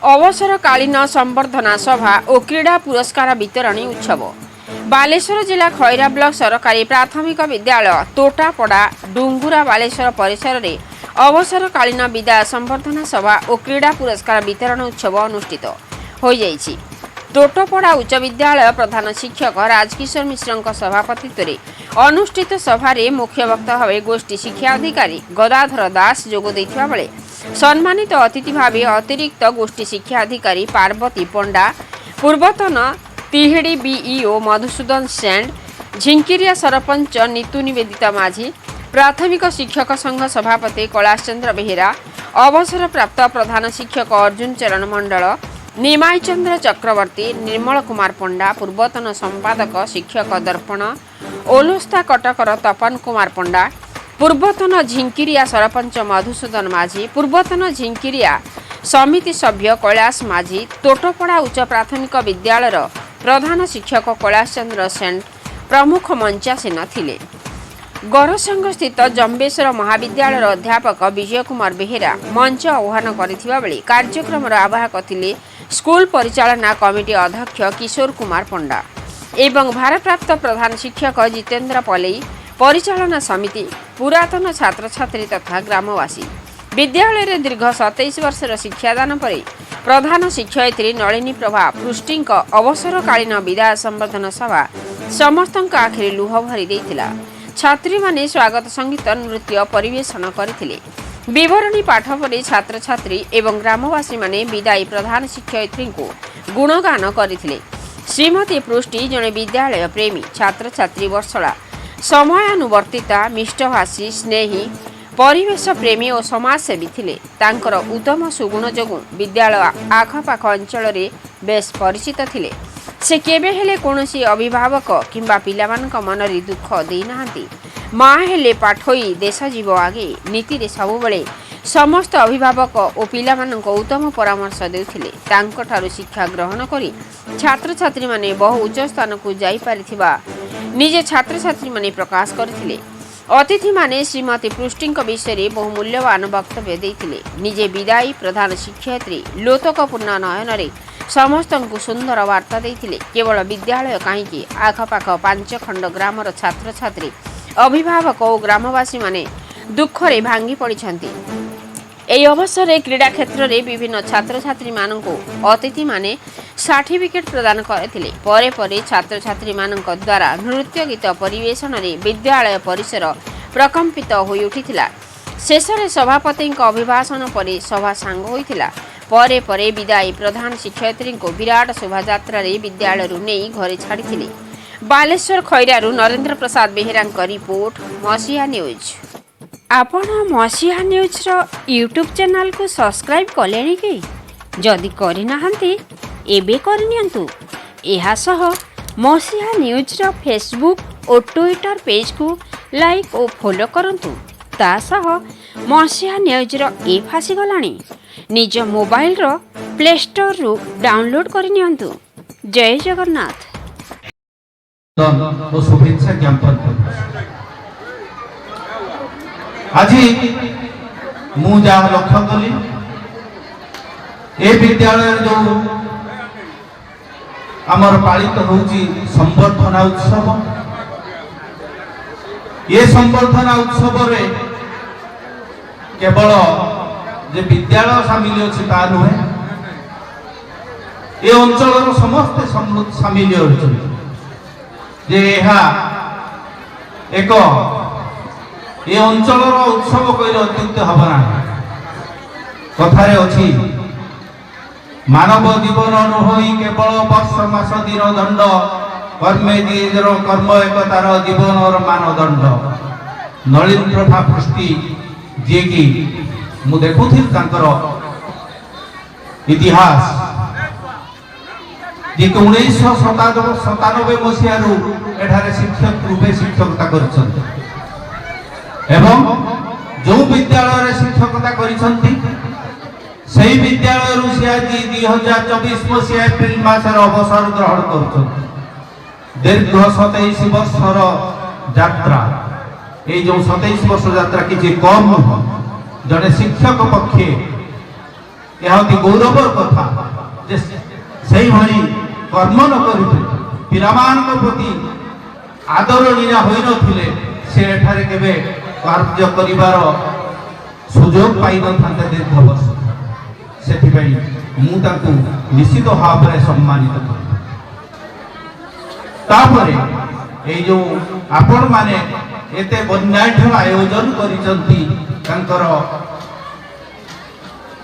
अवसरकालीन संबर्धना सभा और क्रीड़ा पुरस्कार वितरणी उत्सव बालेश्वर जिला खैरा ब्लॉक सरकारी प्राथमिक विद्यालय तोटापड़ा डुंगुरा बालेश्वर परिसर में अवसरकालीन विदाय संबर्धना सभा और क्रीड़ा पुरस्कार वितरण उत्सव अनुष्ठित हो जाइछि। तोटापड़ा उच्च विद्यालय प्रधान शिक्षक राजकिशोर मिश्र सभापतित्व अनुष्ठित सभारे मुख्य वक्ता भाव गोष्ठी शिक्षा अधिकारी गदाधर दास जोग देथिबा बेले सम्मानित अतिथि भाव अतिरिक्त गोष्ठी शिक्षा अधिकारी पार्वती पंडा पूर्वतन तिहिड़ी बीईओ मधुसूदन सेंड झिंकिरिया सरपंच नीतू निवेदिता माझी प्राथमिक शिक्षक संघ सभापति कैलाश चंद्र बेहेरा अवसर प्राप्त प्रधान शिक्षक अर्जुन चरण मंडल निमाई चंद्र चक्रवर्ती निर्मल कुमार पंडा पूर्वतन संपादक शिक्षक दर्पण ओलोस्ता कटकर तपन कुमार पंडा पूर्वतन झिंकिरिया सरपंच मधुसूदन माझी पूर्वतन झिंकिरिया समिति सभ्य कैलाश माझी तोटापड़ा उच्च प्राथमिक विद्यालय प्रधान शिक्षक कैलाश चंद्र सेन प्रमुख मंचासीन थिले। गौरसंघ स्थित जम्बेश्वर महाविद्यालय अध्यापक विजय कुमार बेहेरा मंच आह्वान करथिबा बेले कार्यक्रम आवाहक थिले स्कूल परिचालना कमिटी अध्यक्ष किशोर कुमार पंडा एवं भारप्राप्त प्रधान शिक्षक जितेंद्र पलेई परिचालना समिति पुरातन छात्र छात्री तथा ग्रामवासी विद्यालय दीर्घ 27 वर्षर शिक्षादान पर प्रधान शिक्षयित्री नलिनी प्रभा पृष्टि अवसरकालीन विदाय संबर्धना सभा समस्त आखिरी लुह भरी देथिला। छात्री माने स्वागत संगीत नृत्य परिवेषण करथिले। विवरणी पाठ पर छात्र छात्री एवं ग्रामवासी माने विदायी प्रधान शिक्षयित्री को गुणगान करथिले। श्रीमती पृष्टि जड़े विद्यालय प्रेमी छात्र छात्री वर्षला समयानुवर्तिता मिष्टभाषी स्नेही परिवेश प्रेमी और समाजसेवी थिले। तांकर उत्तम सुगुण जोगु विद्यालय आखपाख अंचल बेस परिचित थिले। से केबे हेले कोनोसी अभिभावक किंबा पिलामानक मनरे दुख देइनाहांती। माँ हेले पाठोई देश जीव आगे नीति रे सबुबले समस्त अभिभावक और पिलामानक उत्तम परामर्श देउथिले। तांकठारु शिक्षा ग्रहण करी छात्र छात्री माने बहु उच्च स्थान को जाई पारिथिबा निजे छात्र छात्री माने प्रकाश करथिले। अतिथि माने श्रीमती पृष्टि विषय बहु मूल्यवान वक्तव्य देथिले। निजे विदायी प्रधान शिक्षयित्री लोतकपूर्ण नयन समस्त को सुंदर वार्ता देथिले। केवल विद्यालय कहीं आखपाख 5 खंड ग्रामर छात्र छात्री अभिभावक और ग्रामवासी माने दुखरे भांगी पड़िछंती। एई अवसर में क्रीड़ा क्षेत्र में विभिन्न छात्र छात्री मानक अतिथि माने सर्टिफिकेट प्रदान करथिले। परे परे छात्र छात्री मानक द्वारा नृत्य गीत परिवेषण में विद्यालय परिसर प्रकंपित होई उठिथिला। शेष में सभापति अभिभाषण पर सभा सांग होइथिला। परे परे विदायी प्रधान शिक्षयित्री को विराट शोभायात्रा विद्यालय नहीं घरे छाड़ी। बालेश्वर खैरारू नरेंद्र प्रसाद बेहेरा रिपोर्ट मसीहा न्यूज। आपण मसीहा न्यूज रो यूट्यूब चैनल को सब्सक्राइब कले कि जदि करनाहांती एबे करनियंतु। एहा सह मसीहा न्यूज रो फेसबुक और ट्विटर पेज को लाइक और फॉलो करंतु। ता सह मसीहा न्यूज रो ऐप आसी गलानी। निज मोबाइल रो प्ले स्टोर रु डाउनलोड करनियंतु। जय जगन्नाथ। तो शुभेच्छा ज्ञापन आज मु जा लक्ष्य कली ए विद्यालय जो आमर पालित होउची संबर्धना उत्सव। ये संबर्धना उत्सव रे केवल जे विद्यालय सामिल अछि ता नुहे, ए अंचल समस्त सामिल अछि। जे एहा एक ए अंचल उत्सव कहले अत्युक्त हबना। कथारे अछि मानव जीवन नुहई केवल वर्ष मास दिन दंड कर्मे दीर कर्म एकतार जीवन और मानदंड। नलिन प्रभा पृष्टि जे कि मु देखुथि तांकर इतिहास जे 1997 मसीहारू एठारे शिक्षक रूपे शिक्षकता करिसंती एवं जो विद्यालय शिक्षकता करिसंती सेही विद्यालय रु से आज 2024 मसीहा एप्रिल मासर अवसर ग्रहण करुछंती। दीर्घ 27 वर्षर यात्रा ये जो 27 वर्ष यात्रा किसी कम नुह जड़े शिक्षक पक्षे यह अति गौरवर कथा। ସେଇଭଳି କର୍ମ ନ କରିଥିଲେ ପିଲାମାନଙ୍କ ପ୍ରତି ଆଦରଣୀୟ ହୋଇନଥିଲେ ସେ ଏଠାରେ କେବେ କାର୍ଯ୍ୟ କରିବାର ସୁଯୋଗ ପାଇନଥାନ୍ତେ ଦୀର୍ଘ ବର୍ଷ। ସେଥିପାଇଁ ମୁଁ ତାଙ୍କୁ ନିଶ୍ଚିତ ଭାବରେ ସମ୍ମାନିତ କରେ। ତାପରେ ଏଇ ଯୋଉ ଆପଣମାନେ ଏତେ ବନ୍ୟାଢ୍ୟ ଆୟୋଜନ କରିଛନ୍ତି ତାଙ୍କର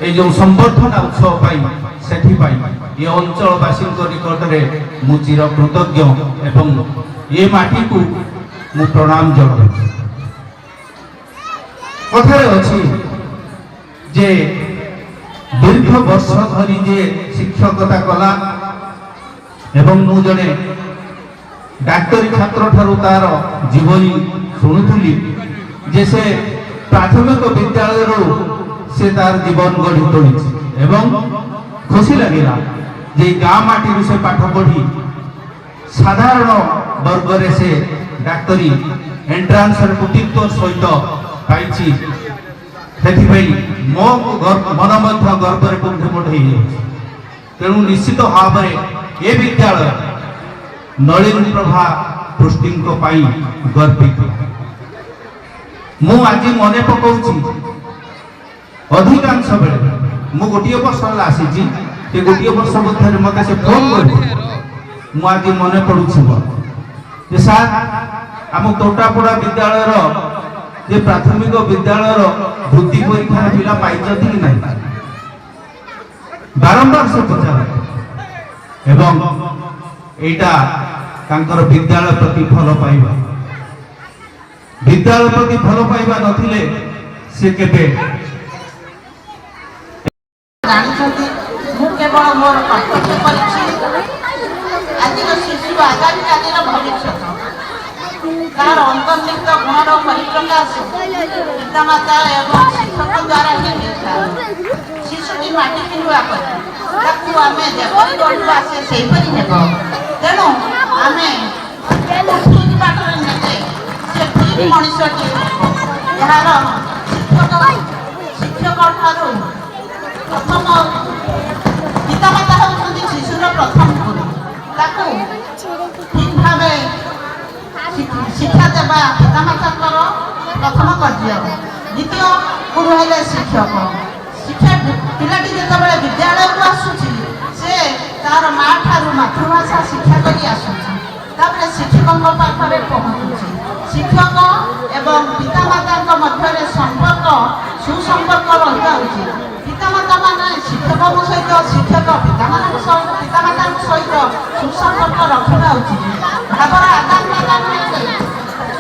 এই যে সম্বর্ধনা উৎসব পাই ସେଥିପାଇଁ ଏ ଅଞ୍ଚଳବାସୀଙ୍କ ନିକଟରେ ମୁଁ ଚିର କୃତଜ୍ଞ ଏବଂ ଏ ମାଟିକୁ ମୁଁ ପ୍ରଣାମ ଜଣାଉଛି। କଥାରେ ଅଛି ଯେ ଦୀର୍ଘ ବର୍ଷ ଧରି ଯେ ଶିକ୍ଷକତା କଲା ଏବଂ ମୁଁ ଜଣେ ଡାକ୍ତରୀ ଛାତ୍ର ଠାରୁ ତାର ଜୀବନୀ ଶୁଣୁଥିଲି ଯେ ସେ ପ୍ରାଥମିକ ବିଦ୍ୟାଳୟରୁ से तार जीवन गढ़ी तोड़ी एवं खुशी लगिला जे गाँ माटी से पाठ पढ़ी साधारण वर्ग रे से डाक्तरी एंट्रांस कृतित्व सहित पाइछि। सेथिपई मो मन मध्य गर्व रे कुंठमोठ हो तेणु निश्चित भाव में ए विद्यालय नलिन प्रभा पृष्टिंक पाई गर्वित। मु आज मन पकाउछि अधिकांश बेले मु गोटे वर्ष आसी गोटे वर्ष मध्य मत से फोन कर आज मन पड़ुछि सार आम तोटापड़ा विद्यालय जे प्राथमिक विद्यालय वृत्ति परीक्षा पिला पाई कि नहीं बारंबार से पचार एवं एटा तांकर विद्यालय प्रति भल पाइबा विद्यालय प्रति भल पाइबा नथिले से केबे केवल मोर कर्तव्य आज शिशु आगामी कालीन भविष्य तार अंतर्निहित गुणर परिप्रकाश पितामाता एवं शिक्षक द्वारा शिशुटी माटी पिंडुआ पर आम जपरी गढ़ा से सेपरी हेब तेणु आम ठीक बाटर नेले से ठीक मनुष्यटी यार शिक्षक ठारू प्रथम पितामाता होती शिशुर प्रथम गुरु ताकू ठीक भाव शिक्षा देवा पितामाता प्रथम कार्य द्वितीय गुरु है शिक्षक शिक्षा पिलाटी जिते विद्यालय को आसूची से तार माँ ठारू मातृभाषा शिक्षा करी आसूची तापर शिक्षकों पाखरे पहुँचुची शिक्षक एवं पितामाता मध्य संपर्क सुसंपर्क रहा उचित। पितामाता माने शिक्षक सहित शिक्षक पितामाता सहित सुसंपर्क रखा उचित। भावर आदान प्रदान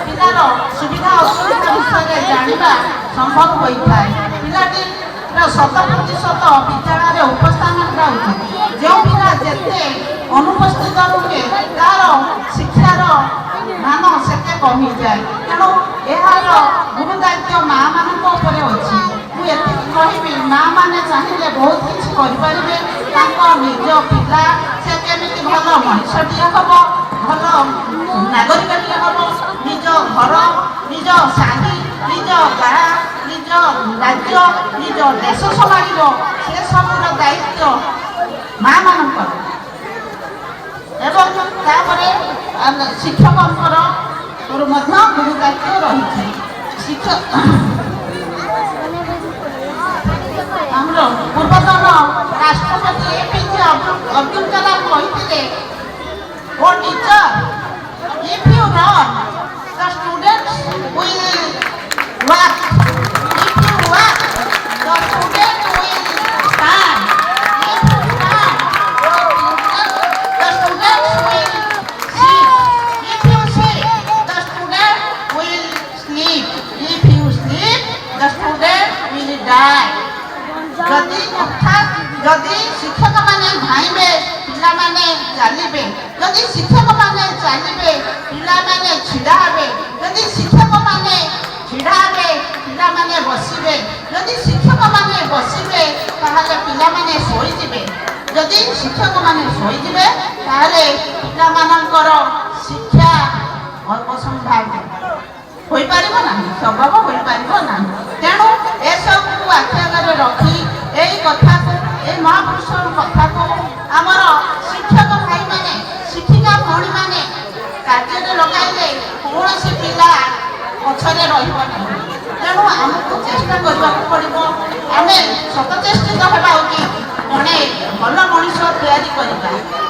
पिलार सुविधा असुविधा विषय जाना संभव होता है। पिलाटी 100% विद्यालय उपस्थान करा उचित। जो पिला जिते अनुपस्थित रुहे तार शिक्षार मान से कमी जाए तेणु यार गुरु दायित्व माँ मान अच्छी मुझे कहबी माँ मैंने चाहिए बहुत किसी करें निज पिला से केमी भल मनुष्यटे हम भल नागरिकटे हम निज घर निज साही निज गाँ निज राज्य निज देश संभाल से सबूर दायित्व माँ मान एवं शिक्षक गुरु दायित्व रही शिक्षक पूर्वतन राष्ट्रपति एपीजे अब्दुल कलाम कहते O teacher if you run the students will work if you work the student will stand if you stand the students will sit if you sit the student will sleep if you sleep the student will die जदि अर्थात जदि शिक्षक माने धाइबे पिला माने चलिबे जदि शिक्षक माने चलिबे पिला माने छिड़ा हेबे जदि शिक्षक माने छिड़ा हेबे पिला माने बसिबे जदि शिक्षक माने बसिबे ताहाले पिला माने सोई जिबे जदि शिक्षक माने सोई जिबे ताहाले पिला मानकर शिक्षा असंभाव्य होई पारिबो नाही संभव होई पारिबो नाही तेणु ए सब को आख्या करे रखी एई कथा को ए महापुरुष कथा को हमर କାର୍ଯ୍ୟରେ ଲଗାଇଲେ କୌଣସି ପିଲା ପଛରେ ରହିବ ନାହିଁ। ତେଣୁ ଆମକୁ ଚେଷ୍ଟା କରିବାକୁ ପଡ଼ିବ, ଆମେ ସତଚେଷ୍ଟିତ ହେବା ଉଚିତ ଜଣେ ଭଲ ମଣିଷ ତିଆରି କରିବା।